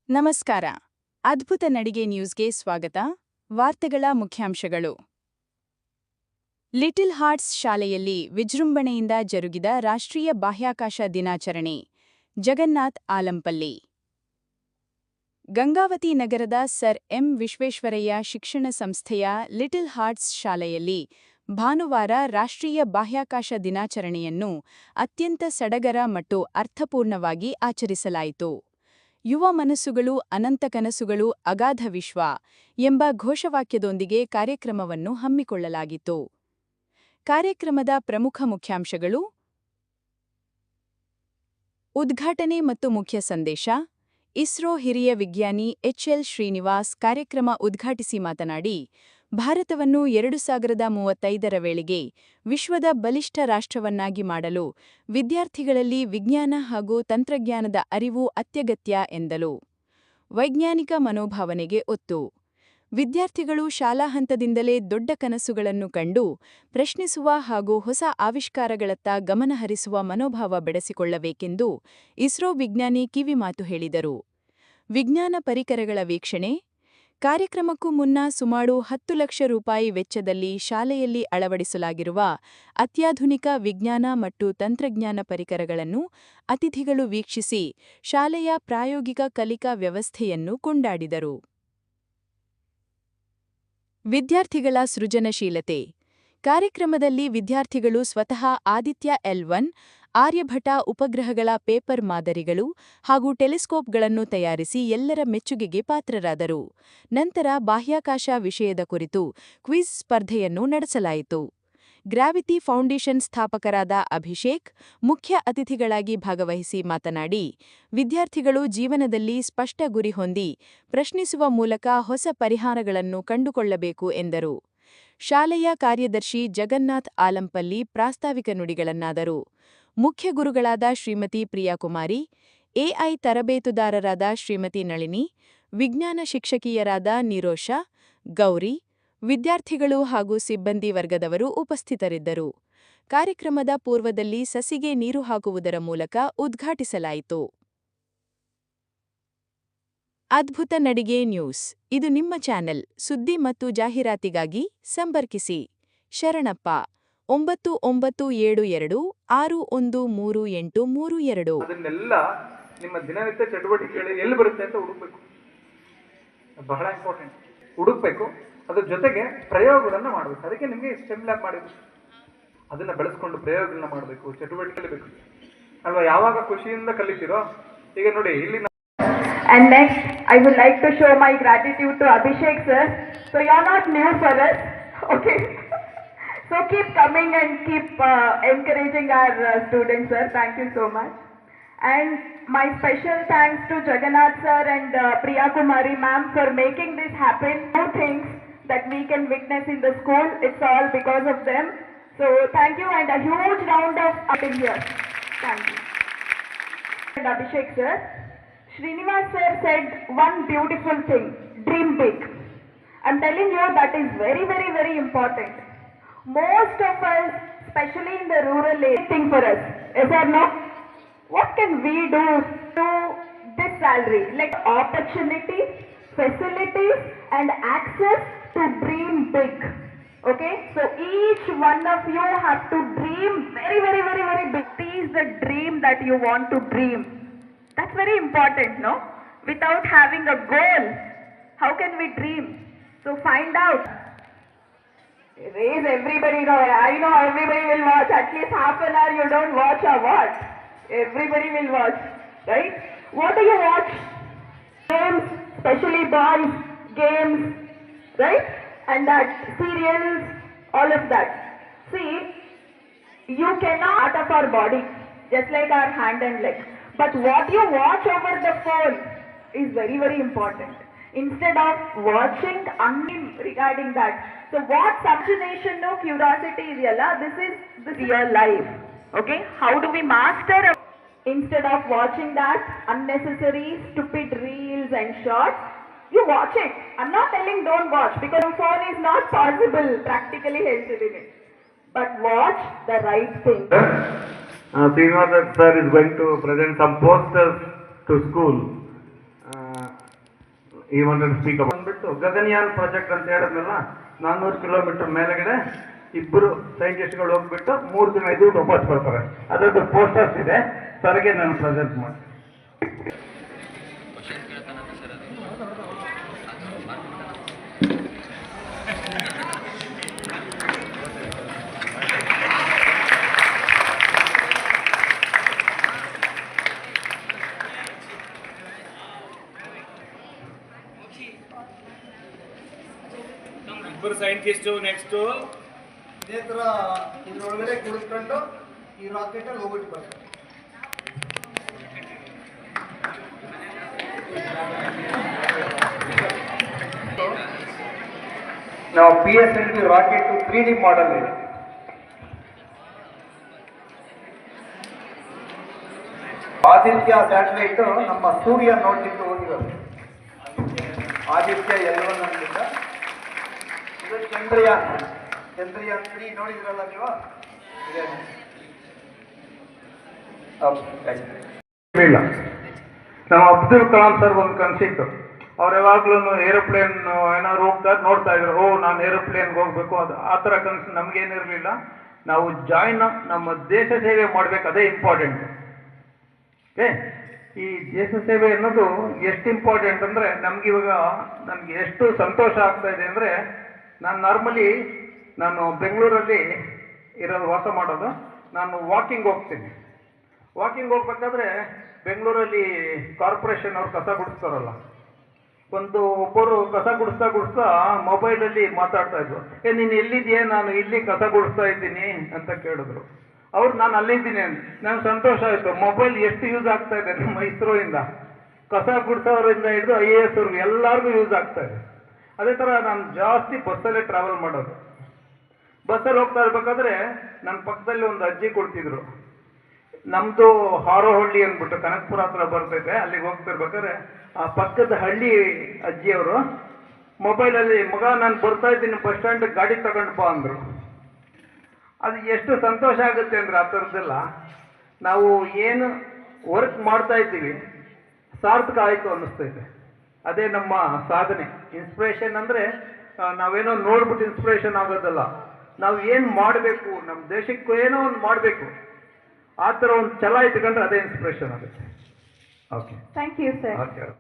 ನಮಸ್ಕಾರ. ಅದ್ಭುತ ನಡಿಗೆ ನ್ಯೂಸ್ಗೆ ಸ್ವಾಗತ. ವಾರ್ತೆಗಳ ಮುಖ್ಯಾಂಶಗಳು. ಲಿಟಲ್ ಹಾರ್ಟ್ಸ್ ಶಾಲೆಯಲ್ಲಿ ವಿಜೃಂಭಣೆಯಿಂದ ಜರುಗಿದ ರಾಷ್ಟ್ರೀಯ ಬಾಹ್ಯಾಕಾಶ ದಿನಾಚರಣೆ. ಜಗನ್ನಾಥ್ ಆಲಂಪಲ್ಲಿ. ಗಂಗಾವತಿ ನಗರದ ಸರ್ ಎಂ ವಿಶ್ವೇಶ್ವರಯ್ಯ ಶಿಕ್ಷಣ ಸಂಸ್ಥೆಯ ಲಿಟಲ್ ಹಾರ್ಟ್ಸ್ ಶಾಲೆಯಲ್ಲಿ ಭಾನುವಾರ ರಾಷ್ಟ್ರೀಯ ಬಾಹ್ಯಾಕಾಶ ದಿನಾಚರಣೆಯನ್ನು ಅತ್ಯಂತ ಸಡಗರ ಮತ್ತು ಅರ್ಥಪೂರ್ಣವಾಗಿ ಆಚರಿಸಲಾಯಿತು. ಯುವ ಮನಸ್ಸುಗಳು ಅನಂತ ಕನಸುಗಳು ಅಗಾಧ ವಿಶ್ವ ಎಂಬ ಘೋಷವಾಕ್ಯದೊಂದಿಗೆ ಕಾರ್ಯಕ್ರಮವನ್ನು ಹಮ್ಮಿಕೊಳ್ಳಲಾಗಿತ್ತು. ಕಾರ್ಯಕ್ರಮದ ಪ್ರಮುಖ ಮುಖ್ಯಾಂಶಗಳು: ಉದ್ಘಾಟನೆ ಮತ್ತು ಮುಖ್ಯ ಸಂದೇಶ. ಇಸ್ರೋ ಹಿರಿಯ ವಿಜ್ಞಾನಿ ಎಚ್ಎಲ್ ಶ್ರೀನಿವಾಸ್ ಕಾರ್ಯಕ್ರಮ ಉದ್ಘಾಟಿಸಿ ಮಾತನಾಡಿ, ಭಾರತವನ್ನು 2035ರ ವೇಳೆಗೆ ವಿಶ್ವದ ಬಲಿಷ್ಠ ರಾಷ್ಟ್ರವನ್ನಾಗಿ ಮಾಡಲು ವಿದ್ಯಾರ್ಥಿಗಳಲ್ಲಿ ವಿಜ್ಞಾನ ಹಾಗೂ ತಂತ್ರಜ್ಞಾನದ ಅರಿವು ಅತ್ಯಗತ್ಯ ಎಂದರು. ವೈಜ್ಞಾನಿಕ ಮನೋಭಾವನೆಗೆ ಒತ್ತು. ವಿದ್ಯಾರ್ಥಿಗಳು ಶಾಲಾ ಹಂತದಿಂದಲೇ ದೊಡ್ಡ ಕನಸುಗಳನ್ನು ಕಂಡು ಪ್ರಶ್ನಿಸುವ ಹಾಗೂ ಹೊಸ ಆವಿಷ್ಕಾರಗಳತ್ತ ಗಮನಹರಿಸುವ ಮನೋಭಾವ ಬೆಳೆಸಿಕೊಳ್ಳಬೇಕೆಂದು ಇಸ್ರೋ ವಿಜ್ಞಾನಿ ಕಿವಿಮಾತು ಹೇಳಿದರು. ವಿಜ್ಞಾನ ಪರಿಕರಗಳ ವೀಕ್ಷಣೆ. ಕಾರ್ಯಕ್ರಮಕ್ಕೂ ಮುನ್ನ ಸುಮಾರು 10 ಲಕ್ಷ ರೂಪಾಯಿ ವೆಚ್ಚದಲ್ಲಿ ಶಾಲೆಯಲ್ಲಿ ಅಳವಡಿಸಲಾಗಿರುವ ಅತ್ಯಾಧುನಿಕ ವಿಜ್ಞಾನ ಮತ್ತು ತಂತ್ರಜ್ಞಾನ ಪರಿಕರಗಳನ್ನು ಅತಿಥಿಗಳು ವೀಕ್ಷಿಸಿ ಶಾಲೆಯ ಪ್ರಾಯೋಗಿಕ ಕಲಿಕಾ ವ್ಯವಸ್ಥೆಯನ್ನು ಕೊಂಡಾಡಿದರು. ವಿದ್ಯಾರ್ಥಿಗಳ ಸೃಜನಶೀಲತೆ. ಕಾರ್ಯಕ್ರಮದಲ್ಲಿ ವಿದ್ಯಾರ್ಥಿಗಳು ಸ್ವತಃ ಆದಿತ್ಯ L1, ಆರ್ಯಭಟ ಉಪಗ್ರಹಗಳ ಪೇಪರ್ ಮಾದರಿಗಳು ಹಾಗೂ ಟೆಲಿಸ್ಕೋಪ್ಗಳನ್ನು ತಯಾರಿಸಿ ಎಲ್ಲರ ಮೆಚ್ಚುಗೆಗೆ ಪಾತ್ರರಾದರು. ನಂತರ ಬಾಹ್ಯಾಕಾಶ ವಿಷಯದ ಕುರಿತು ಕ್ವಿಜ್ ಸ್ಪರ್ಧೆಯನ್ನು ನಡೆಸಲಾಯಿತು. ಗ್ರಾವಿಟಿ ಫೌಂಡೇಶನ್ ಸ್ಥಾಪಕರಾದ ಅಭಿಷೇಕ್ ಮುಖ್ಯ ಅತಿಥಿಗಳಾಗಿ ಭಾಗವಹಿಸಿ ಮಾತನಾಡಿ, ವಿದ್ಯಾರ್ಥಿಗಳು ಜೀವನದಲ್ಲಿ ಸ್ಪಷ್ಟ ಗುರಿ ಹೊಂದಿ ಪ್ರಶ್ನಿಸುವ ಮೂಲಕ ಹೊಸ ಪರಿಹಾರಗಳನ್ನು ಕಂಡುಕೊಳ್ಳಬೇಕು ಎಂದರು. ಶಾಲೆಯ ಕಾರ್ಯದರ್ಶಿ ಜಗನ್ನಾಥ್ ಆಲಂಪಲ್ಲಿ ಪ್ರಾಸ್ತಾವಿಕ ನುಡಿಗಳನ್ನಾದರು. ಮುಖ್ಯ ಗುರುಗಳಾದ ಶ್ರೀಮತಿ ಪ್ರಿಯಾಕುಮಾರಿ, ಎಐ ತರಬೇತುದಾರರಾದ ಶ್ರೀಮತಿ ನಳಿನಿ, ವಿಜ್ಞಾನ ಶಿಕ್ಷಕಿಯರಾದ ನಿರೋಷಾ, ಗೌರಿ, ವಿದ್ಯಾರ್ಥಿಗಳು ಹಾಗೂ ಸಿಬ್ಬಂದಿ ವರ್ಗದವರು ಉಪಸ್ಥಿತರಿದ್ದರು. ಕಾರ್ಯಕ್ರಮದ ಪೂರ್ವದಲ್ಲಿ ಸಸಿಗೆ ನೀರು ಹಾಕುವುದರ ಮೂಲಕ ಉದ್ಘಾಟಿಸಲಾಯಿತು. ಅದ್ಭುತ ನಡಿಗೆ ನ್ಯೂಸ್. ಇದು ನಿಮ್ಮ ಚಾನೆಲ್. ಸುದ್ದಿ ಮತ್ತು ಜಾಹೀರಾತಿಗಾಗಿ ಸಂಪರ್ಕಿಸಿ. ಶರಣಪ್ಪ 9972613832. ಅದನ್ನೆಲ್ಲ ನಿಮ್ಮ ದಿನನಿತ್ಯ ಚಟುವಟಿಕೆಗಳಲ್ಲಿ ಎಲ್ಲಿ ಬರುತ್ತೆ ಅಂತ ಹುಡುಕ್ಬೇಕು. ಬಹಳ ಇಂಪಾರ್ಟೆಂಟ್. ಹುಡುಕ್ಬೇಕು. ಅದ್ರ ಜೊತೆಗೆ ಪ್ರಯೋಗಗಳನ್ನು ಮಾಡಬೇಕು. ಅದಕ್ಕೆ ನಿಮಗೆ ಸ್ಟೆಮ್ ಲ್ಯಾಬ್ ಮಾಡಿದ್ರು. ಅದನ್ನ ಬೆಳೆಸ್ಕೊಂಡು ಪ್ರಯೋಗಗಳನ್ನ ಮಾಡಬೇಕು, ಚಟುವಟಿಕೆ ಬೇಕು ಅಲ್ವಾ? ಯಾವಾಗ ಖುಷಿಯಿಂದ ಕಲಿತೀರೋ. ಈಗ ನೋಡಿ ಇಲ್ಲಿ. And next, I would like to show my gratitude to Abhishek sir. So you're not new for us, okay? So keep coming and keep encouraging our students, sir. Thank you so much. And my special thanks to Jagannath sir and Priya Kumari ma'am for making this happen. New things that we can witness in the school, it's all because of them. So thank you and a huge round of applause here. Thank you. And Abhishek sir. Srinivas sir said one beautiful thing, dream big. I'm telling you that is very, very, very important. Most of us, especially in the rural area, think for us, yes or no? What can we do to this salary? Like opportunity, facilities and access to dream big. Okay? So each one of you have to dream very, very, very, very big. Is the dream that you want to dream. That's very important, no? Without having a goal, how can we dream? So find out. Raise everybody, no? I know everybody will watch. At least half an hour you don't watch or what? Everybody will watch, right? What do you watch? Games, especially boys, games, right? And that serials, all of that. See, you cannot part of our body, just like our hand and leg. But what you watch over the phone is very, very important. Instead of watching regarding that. So what fascination, no curiosity is yalla, this is the real life. Okay? How do we master? Instead of watching that unnecessary, stupid reels and shorts, you watch it. I'm not telling don't watch because your phone is not possible, practically helpful in it. But watch the right thing. Srinivas sir is going to present some posters to school. ಈ ಒಂದು speak ಬಂದ್ಬಿಟ್ಟು Gaganyaan project ಅಂತ ಹೇಳಿದ್ನಲ್ಲ, 400 kilometre ಮೇಲೆಗಡೆ ಇಬ್ಬರು ಸೈಂಟಿಸ್ಟ್ಗಳು ಹೋಗ್ಬಿಟ್ಟು 3 ದಿನ ಇದು ವಾಪಸ್ ಬರ್ತಾರೆ. ಅದರದ್ದು ಪೋಸ್ಟರ್ಸ್ ಇದೆ, ಸರ್ಗೆ ನಾನು ಪ್ರೆಸೆಂಟ್ ಮಾಡಿ. ಇಬ್ಬರು ಸೈಂಟಿಸ್ಟು ನೆಕ್ಸ್ಟು ಇದೇ ಥರ ಇದ್ರೊಳಗಡೆ ಕುಡಿಸ್ಕೊಂಡು ಈ ರಾಕೆಟಲ್ಲಿ ಹೋಗ್ಬಿಟ್ಟು ಬರ್ತಾರೆ. ನಾವು PSLV ರಾಕೆಟ್ 3D ಮಾಡಲ್ ಇದೆ. ಆದಿತ್ಯ ಸ್ಯಾಟಲೈಟ್ ನಮ್ಮ ಸೂರ್ಯ ನೋಡ್ಲಿಕ್ಕೆ ಹೋಗಿರೋದು. ಆದಿತ್ಯ L1 ಅಂತಿದ್ದ, ಇದು ಚಂದ್ರಯಾನ್ 3 ನೋಡಿದ್ರಲ್ಲ ನೀವು. ಇಲ್ಲ, ನಮ್ಮ ಅಬ್ದುಲ್ ಕಲಾಂ ಸರ್ ಒಂದು ಕನಸಿತ್ತು. ಅವ್ರು ಯಾವಾಗ್ಲೂ ಏರೋಪ್ಲೇನ್ ಏನಾದ್ರು ಹೋಗ್ತಾ ನೋಡ್ತಾ ಇದ್ರು, ಓ ನಾನು ಏರೋಪ್ಲೇನ್ಗೆ ಹೋಗ್ಬೇಕು, ಅದು ಆ ಥರ ಕನಸು ನಮಗೇನಿರಲಿಲ್ಲ. ನಾವು ನಮ್ಮ ದೇಶ ಸೇವೆ ಮಾಡ್ಬೇಕು, ಅದೇ ಇಂಪಾರ್ಟೆಂಟ್. ಓಕೆ, ಈ ದೇಶ ಸೇವೆ ಅನ್ನೋದು ಎಷ್ಟು ಇಂಪಾರ್ಟೆಂಟ್ ಅಂದರೆ ನಮ್ಗಿವಾಗ ನನಗೆ ಎಷ್ಟು ಸಂತೋಷ ಆಗ್ತಾ ಇದೆ ಅಂದರೆ, ನಾನು ಬೆಂಗಳೂರಲ್ಲಿ ಇರೋದು, ವಾಸ ಮಾಡೋದು. ನಾನು ವಾಕಿಂಗ್ ಹೋಗ್ತೀನಿ. ವಾಕಿಂಗ್ ಹೋಗ್ಬೇಕಾದ್ರೆ ಬೆಂಗಳೂರಲ್ಲಿ ಕಾರ್ಪೊರೇಷನ್ ಅವ್ರು ಕಸ ಗುಡಿಸ್ತಾರಲ್ಲ, ಒಬ್ಬರು ಕಸ ಗುಡಿಸ್ತಾ ಮೊಬೈಲಲ್ಲಿ ಮಾತಾಡ್ತಾ ಇದ್ರು. ನೀನು ಎಲ್ಲಿದೆಯಾ? ನಾನು ಇಲ್ಲಿ ಕಸ ಗುಡಿಸ್ತಾ ಇದ್ದೀನಿ ಅಂತ ಕೇಳಿದ್ರು. ನಾನು ಅಲ್ಲಿದ್ದೀನಿ ಅಂತ. ನಂಗೆ ಸಂತೋಷ ಆಯಿತು. ಮೊಬೈಲ್ ಎಷ್ಟು ಯೂಸ್ ಆಗ್ತಾ ಇದೆ ನಮ್ಮ ಇಸ್ರೋಯಿಂದ, ಕಸ ಗುಡಿಸೋರಿಂದ ಹಿಡಿದು IAS ಅವ್ರಿಗೆ ಎಲ್ಲರಿಗೂ ಯೂಸ್ ಆಗ್ತಾ ಇದೆ. ಅದೇ ಥರ ನಾನು ಜಾಸ್ತಿ ಬಸ್ಸಲ್ಲೇ ಟ್ರಾವೆಲ್ ಮಾಡೋದು. ಬಸ್ಸಲ್ಲಿ ಹೋಗ್ತಾ ಇರ್ಬೇಕಾದ್ರೆ ನನ್ನ ಪಕ್ಕದಲ್ಲಿ ಒಂದು ಅಜ್ಜಿ ಕೊಡ್ತಿದ್ರು. ನಮ್ಮದು ಹಾರೋಹಳ್ಳಿ ಅಂದ್ಬಿಟ್ಟು ಕನಕಪುರ ಹತ್ರ ಬರ್ತೈತೆ, ಅಲ್ಲಿಗೆ ಹೋಗ್ತಿರ್ಬೇಕಾದ್ರೆ ಆ ಪಕ್ಕದ ಹಳ್ಳಿ ಅಜ್ಜಿಯವರು ಮೊಬೈಲಲ್ಲಿ, ಮಗ ನಾನು ಬರ್ತಾ ಇದ್ದೀನಿ ಬಸ್ ಸ್ಟ್ಯಾಂಡ್, ಗಾಡಿ ತಗೊಂಡು ಬಾ ಅಂದರು. ಅದು ಎಷ್ಟು ಸಂತೋಷ ಆಗುತ್ತೆ ಅಂದರೆ ಆ ಥರದ್ದೆಲ್ಲ ನಾವು ಏನು ವರ್ಕ್ ಮಾಡ್ತಾ ಇದ್ದೀವಿ ಸಾರ್ಥಕ ಆಯಿತು ಅನ್ನಿಸ್ತೈತೆ. ಅದೇ ನಮ್ಮ ಸಾಧನೆ. ಇನ್ಸ್ಪಿರೇಷನ್ ಅಂದರೆ ನಾವೇನೋ ನೋಡ್ಬಿಟ್ಟು ಇನ್ಸ್ಪಿರೇಷನ್ ಆಗೋದಲ್ಲ, ನಾವು ಏನು ಮಾಡಬೇಕು, ನಮ್ಮ ದೇಶಕ್ಕೂ ಏನೋ ಒಂದು ಮಾಡಬೇಕು, ಆ ಥರ ಒಂದು ಛಲ ಇಟ್ಕೊಂಡ್ರೆ ಅದೇ ಇನ್ಸ್ಪಿರೇಷನ್ ಆಗುತ್ತೆ. Okay, Thank you, sir. Okay.